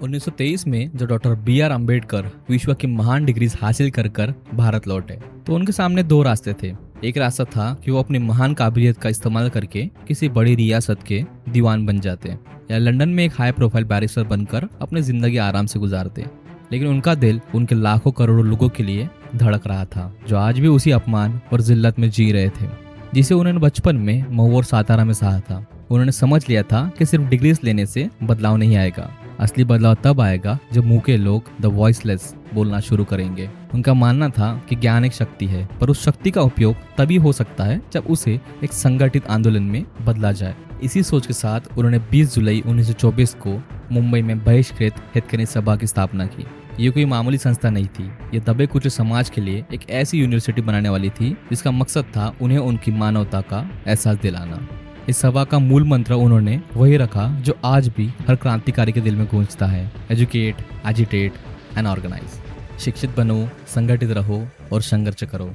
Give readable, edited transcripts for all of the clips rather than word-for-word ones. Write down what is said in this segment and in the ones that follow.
1923 में जब doctor B R. Ambedkar विश्व की महान डिग्रीज हासिल कर कर भारत लौटे तो उनके सामने दो रास्ते थे। एक रास्ता था कि वो अपनी महान काबिलियत का इस्तेमाल करके किसी बड़ी रियासत के दीवान बन जाते या लंदन में एक हाई प्रोफाइल बैरिस्टर बनकर अपनी जिंदगी आराम से गुजारते। लेकिन उनका दिल उनके लाखों करोड़ों लोगों के लिए धड़क रहा था, जो आज भी उसी अपमान और जिल्लत में जी रहे थे जिसे उन्होंने बचपन में मऊ और सातारा में सहा था। उन्होंने समझ लिया था कि सिर्फ डिग्रीज लेने से बदलाव नहीं आएगा, असली बदलाव तब आएगा जब मुंह के लोग द वॉइसलेस बोलना शुरू करेंगे। उनका मानना था कि ज्ञान एक शक्ति है, पर उस शक्ति का उपयोग तभी हो सकता है जब उसे एक संगठित आंदोलन में बदला जाए। इसी सोच के साथ उन्होंने 20 जुलाई 1924 को मुंबई में बहिष्कृत हितकर्मी सभा की स्थापना की। ये कोई मामूली संस्था नहीं थी, ये दबे कुचले समाज के लिए एक ऐसी यूनिवर्सिटी बनाने वाली थी जिसका मकसद था उन्हें उनकी मानवता का एहसास दिलाना। इस सभा का मूल मंत्र उन्होंने वही रखा जो आज भी हर क्रांतिकारी के दिल में गूंजता है, एजुकेट, एजिटेट एंड ऑर्गेनाइज। शिक्षित बनो, संगठित रहो और संघर्ष करो।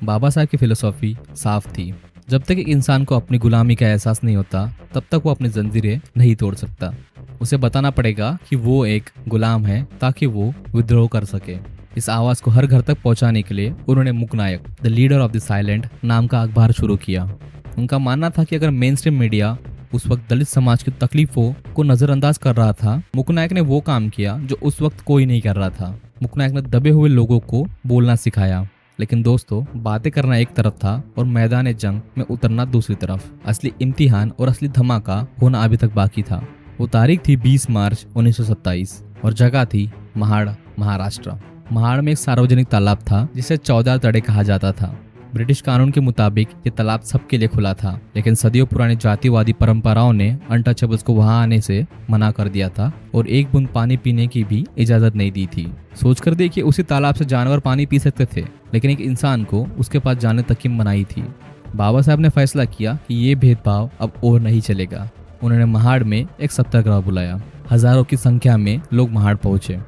बाबा साहब की फिलोसॉफी साफ थी, जब तक एक इंसान को अपनी गुलामी का एहसास नहीं होता तब तक वो अपनी जंजीरें नहीं तोड़ सकता। उसे बताना पड़ेगा कि वो एक गुलाम है ताकि वो विद्रोह कर सके। इस आवाज को हर घर तक पहुंचाने के लिए उन्होंने Mooknayak the leader of the silent नाम का अखबार शुरू किया। उनका मानना था कि अगर मेन स्ट्रीम मीडिया उस वक्त दलित समाज की तकलीफों को नजरअंदाज कर रहा था, मुकनायक ने वो काम किया जो उस वक्त कोई नहीं कर रहा था। मुकनायक ने दबे हुए लोगों को बोलना सिखाया। लेकिन दोस्तों, बातें करना एक तरफ था और मैदान जंग में उतरना दूसरी तरफ। असली इम्तिहान और असली धमाका होना अभी तक बाकी था। वो तारीख थी 20 मार्च 1927 और जगह थी महाड़, महाराष्ट्र। महाड़ में एक सार्वजनिक तालाब था जिसे 14 तड़े कहा जाता था। ब्रिटिश कानून के मुताबिक ये तालाब सबके लिए खुला था, लेकिन सदियों पुरानी जातिवादी परंपराओं ने अनटचेबल्स को वहां आने से मना कर दिया था और एक बूंद पानी पीने की भी इजाजत नहीं दी थी। सोचकर देखिए, उसी तालाब से जानवर पानी पी सकते थे, लेकिन एक इंसान को उसके पास जाने तक की मनाही थी। बाबा साहब ने फैसला किया कि ये भेदभाव अब और नहीं चलेगा। उन्होंने महाड़ में एक सत्याग्रह बुलाया। हजारों की संख्या में लोग महाड़ पहुंचे।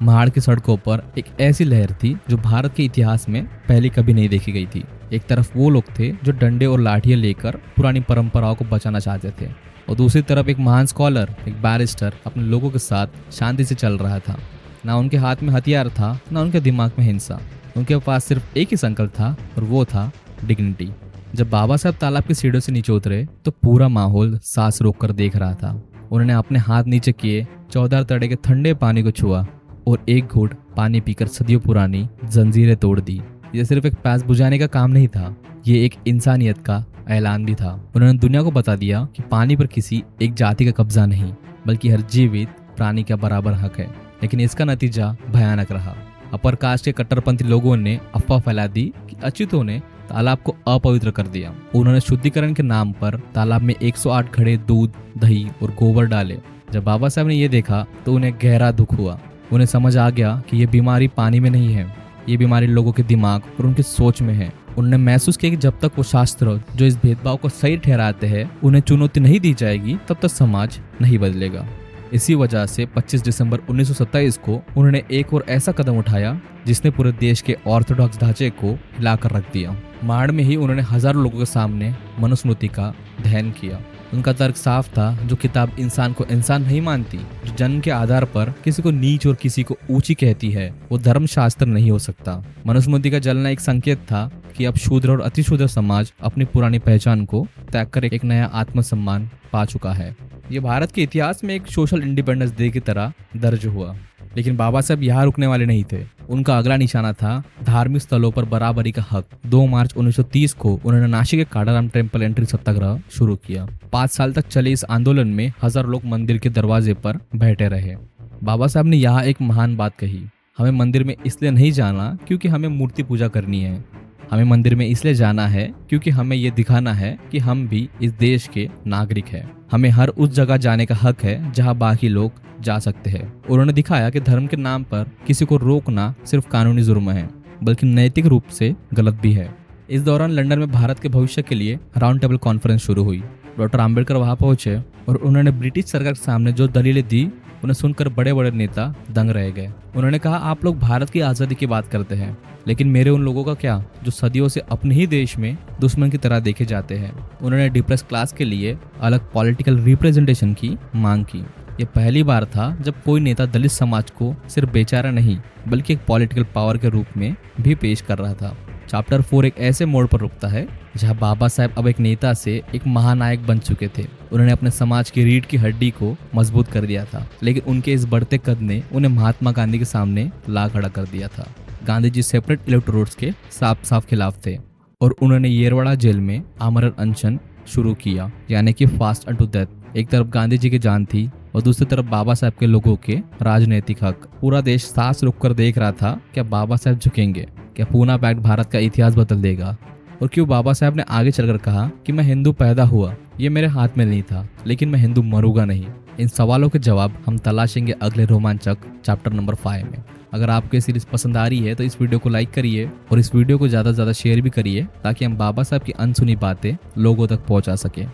महाड़ की सड़कों पर एक ऐसी लहर थी जो भारत के इतिहास में पहले कभी नहीं देखी गई थी। एक तरफ वो लोग थे जो डंडे और लाठियां लेकर पुरानी परंपराओं को बचाना चाहते थे, और दूसरी तरफ एक महान स्कॉलर, एक बैरिस्टर अपने लोगों के साथ शांति से चल रहा था। ना उनके हाथ में हथियार था, ना उनके दिमाग में हिंसा। उनके पास सिर्फ एक ही संकल्प था और वो था डिग्निटी। जब बाबा साहब तालाब की सीढ़ियों से नीचे उतरे तो पूरा माहौल सांस रोककर देख रहा था। उन्होंने अपने हाथ नीचे किए, 14 तड़े के ठंडे पानी को छुआ और एक घूंट पानी पीकर सदियों पुरानी जंजीरें तोड़ दी। ये सिर्फ एक प्यास बुझाने का काम नहीं था, ये एक इंसानियत का ऐलान भी था। उन्होंने दुनिया को बता दिया कि पानी पर किसी एक जाति का कब्जा नहीं, बल्कि हर जीवित प्राणी का बराबर हक है। लेकिन इसका नतीजा भयानक रहा। अपर कास्ट के कट्टरपंथी लोगों ने अफवाह फैला दी कि अछूतों ने तालाब को अपवित्र कर दिया। उन्होंने शुद्धिकरण के नाम पर तालाब में 108 घड़े दूध, दही और गोबर डाले। जब बाबा साहब ने ये देखा तो उन्हें गहरा दुख हुआ। उन्हें समझ आ गया कि ये बीमारी पानी में नहीं है, ये बीमारी लोगों के दिमाग और उनकी सोच में है। उन्होंने महसूस किया कि जब तक वो शास्त्र जो इस भेदभाव को सही ठहराते हैं उन्हें चुनौती नहीं दी जाएगी, तब तक समाज नहीं बदलेगा। इसी वजह से 25 दिसंबर 1927 को उन्होंने एक और ऐसा कदम उठाया जिसने पूरे देश के ऑर्थोडॉक्स ढांचे को हिलाकर रख दिया। महाड़ में ही उन्होंने हजारों लोगों के सामने मनुस्मृति का अध्ययन किया। उनका तर्क साफ था, जो किताब इंसान को इंसान नहीं मानती, जो जन्म के आधार पर किसी को नीच और किसी को ऊंची कहती है, वो धर्मशास्त्र नहीं हो सकता। मनुस्मृति का जलना एक संकेत था कि अब शूद्र और अतिशूद्र समाज अपनी पुरानी पहचान को त्याग कर एक नया आत्मसम्मान पा चुका है। ये भारत के इतिहास में एक सोशल इंडिपेंडेंस डे की तरह दर्ज हुआ। लेकिन बाबा साहब यहाँ रुकने वाले नहीं थे। उनका अगला निशाना था धार्मिक स्थलों पर बराबरी का हक। 2 मार्च 1930 को उन्होंने नासिक के काड़ाराम टेम्पल एंट्री सत्याग्रह शुरू किया। 5 साल तक चले इस आंदोलन में हजारों लोग मंदिर के दरवाजे पर बैठे रहे। बाबा साहब ने यहाँ एक महान बात कही, हमें मंदिर में इसलिए नहीं जाना क्योंकि हमें मूर्ति पूजा करनी है, हमें मंदिर में इसलिए जाना है क्योंकि हमें ये दिखाना है कि हम भी इस देश के नागरिक हैं। हमें हर उस जगह जाने का हक है जहां बाकी लोग जा सकते हैं। उन्होंने दिखाया कि धर्म के नाम पर किसी को रोकना सिर्फ कानूनी जुर्म है, बल्कि नैतिक रूप से गलत भी है। इस दौरान लंदन में भारत के भविष्य के लिए राउंड टेबल कॉन्फ्रेंस शुरू हुई। डॉक्टर आम्बेडकर वहां पहुंचे और उन्होंने ब्रिटिश सरकार के सामने जो दलीलें दी, उन्हें सुनकर बड़े बड़े नेता दंग रह गए। उन्होंने कहा, आप लोग भारत की आज़ादी की बात करते हैं, लेकिन मेरे उन लोगों का क्या जो सदियों से अपने ही देश में दुश्मन की तरह देखे जाते हैं। उन्होंने डिप्रेस क्लास के लिए अलग पॉलिटिकल रिप्रेजेंटेशन की मांग की। ये पहली बार था जब कोई नेता दलित समाज को सिर्फ बेचारा नहीं बल्कि एक पॉलिटिकल पावर के रूप में भी पेश कर रहा था। चैप्टर 4 एक ऐसे मोड़ पर रुकता है जहां बाबा साहेब अब एक नेता से एक महानायक बन चुके थे। उन्होंने अपने समाज की रीढ़ की हड्डी को मजबूत कर दिया था, लेकिन उनके इस बढ़ते कद ने उन्हें महात्मा गांधी के सामने ला खड़ा कर दिया था। गांधी जी सेपरेट इलेक्टोरेट्स के साफ साफ खिलाफ थे और उन्होंने येरवाड़ा जेल में आमरण अनशन शुरू किया, यानी कि फास्ट अनटू डेथ। एक तरफ गांधी जी की जान थी और दूसरी तरफ बाबा साहब के लोगों के राजनीतिक हक। पूरा देश सांस रोककर देख रहा था, क्या बाबा साहब झुकेंगे? क्या पूना पैक्ट भारत का इतिहास बदल देगा? और क्यों बाबा साहब ने आगे चलकर कहा कि मैं हिंदू पैदा हुआ, ये मेरे हाथ में नहीं था, लेकिन मैं हिंदू मरूंगा नहीं। इन सवालों के जवाब हम तलाशेंगे अगले रोमांचक चैप्टर नंबर 5 में। अगर आपको ये सीरीज पसंद आ रही है तो इस वीडियो को लाइक करिए और इस वीडियो को ज़्यादा से ज़्यादा शेयर भी करिए, ताकि हम बाबा साहब की अनसुनी बातें लोगों तक पहुंचा सकें।